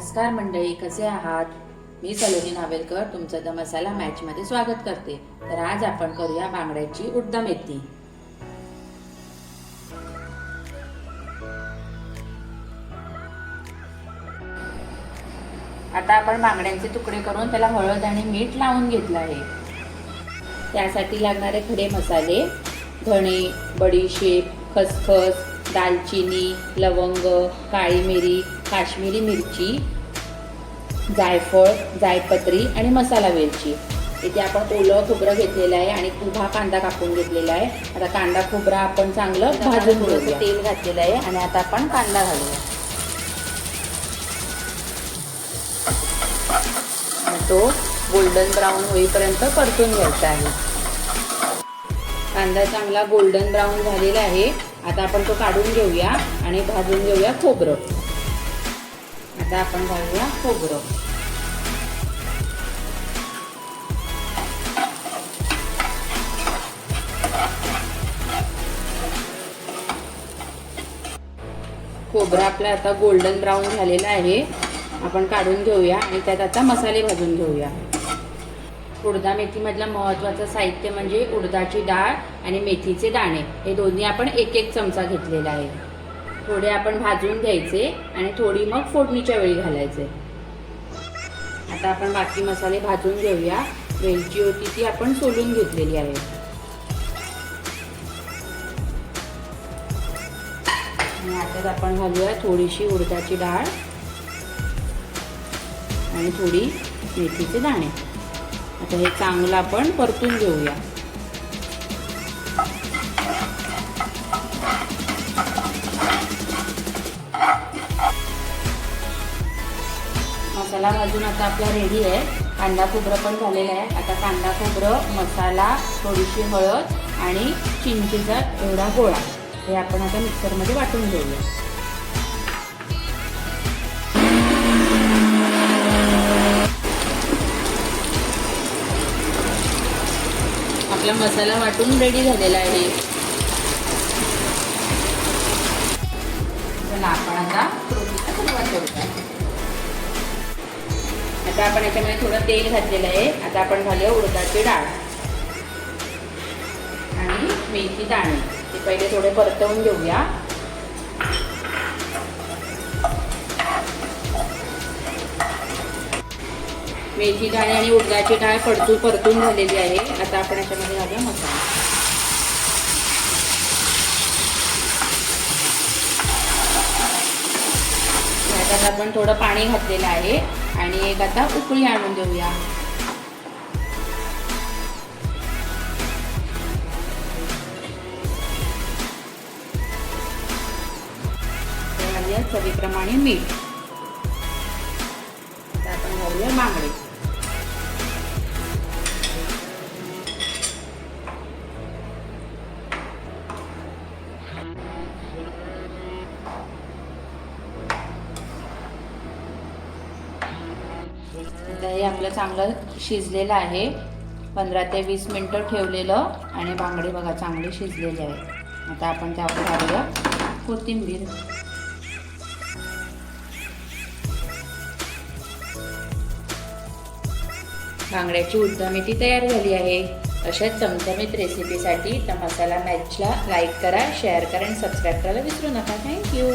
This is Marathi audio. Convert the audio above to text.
नमस्कार मंडळी, कसे आहात? मी सलोनी नावेलकर तुमचं द मसाला मॅचमध्ये स्वागत करते। तर आज आपण करूया बांगड्याची उडदा मेथी। आता आपण बांगड्यांचे तुकडे करून त्याला हळद आणि मीठ लावून घेतलं आहे। त्यासाठी लागणारे खडे मसाले धणे, बडीशेप, खसखस, दालचिनी, लवंग, काळी मिरी, काश्मीरी मिरची, जायफळ, जायपत्री आणि मसाला वेलची। इथे आपण ओलं खोबरं घेतलेलं आहे आणि उभा कांदा कापून घेतलेला आहे। आता कांदा खोबरा आपण चांगलं भाजून घेऊया। तेल घातलेलं आहे आणि आता आपण कांदा घालूया। तो गोल्डन ब्राऊन होईपर्यंत परतून घ्यायचा आहे। कांदा चांगला गोल्डन ब्राऊन झालेला आहे। आता आपण तो काढून घेऊया आणि भाजून घेऊया खोबरं। आता आपण घालूया खोबरं। खोबरं आपलं आता गोल्डन ब्राऊन झालेलं आहे। आपण काढून घेऊया आणि त्यात आता मसाले भाजून घेऊया। उडदा मेथीमधलं महत्त्वाचं साहित्य म्हणजे उडदाची डाळ आणि मेथीचे दाणे, हे दोन्ही आपण एक एक चमचा घेतलेला आहे। थोडे आपण भाजून घ्यायचे आणि थोडी मग फोडणीच्या वेळी घालायचे। आता आपण बाकी मसाले भाजून घेऊया। वेलची होती ती आपण सोलून घेतलेली आहे। आणि आता आपण घालूया थोडीशी उडदाची डाळ आणि थोडी मेथीचे दाणे। आता हे चांगलं आपण परतून घेऊया। मसाला भाजून आता आपला रेडी आहे। कांदा खोबरं पण झालेलं आहे। आता कांदा खोबरं, मसाला, थोडीशी हळद आणि चिंचेचा एवढा गोळा हे आपण आता मिक्सरमध्ये वाटून घेऊया। आपला मसाला वाटून रेडी झालेला आहे। चला आपण आता प्रोसेसला सुरुवात करूया। आता आपण याच्यामध्ये थोडं तेल घातलेलं आहे। आता आपण घालूया उडदाची डाळ आणि मेथी दाणे। ते पहिले थोडे परतवून घेऊया। मेथी दाणे आणि उडदाची डाळ परतून झालेली आहे। आता आपण याच्यामध्ये घालूया मसाला। याच्यात आपण थोडं पाणी घातलेलं आहे आणि एक आता उकळी आणून देऊया। चवीप्रमाणे मीठ। आता आपण घालूया बांगडे। आता हे आपलं चांगलं शिजलेलं आहे। 15 ते 20 मिनिटं ठेवलेलं आणि बांगडे बघा चांगले शिजलेले आहे। आता आपण त्यावर घालूया कोथिंबीर। बांगड्याची उडदा मेथी तयार झाली आहे। अशाच चमचमीत रेसिपीसाठी तर मसाला मॅचला लाईक करा, शेअर करा आणि सबस्क्राईब करायला विसरू नका। थँक्यू।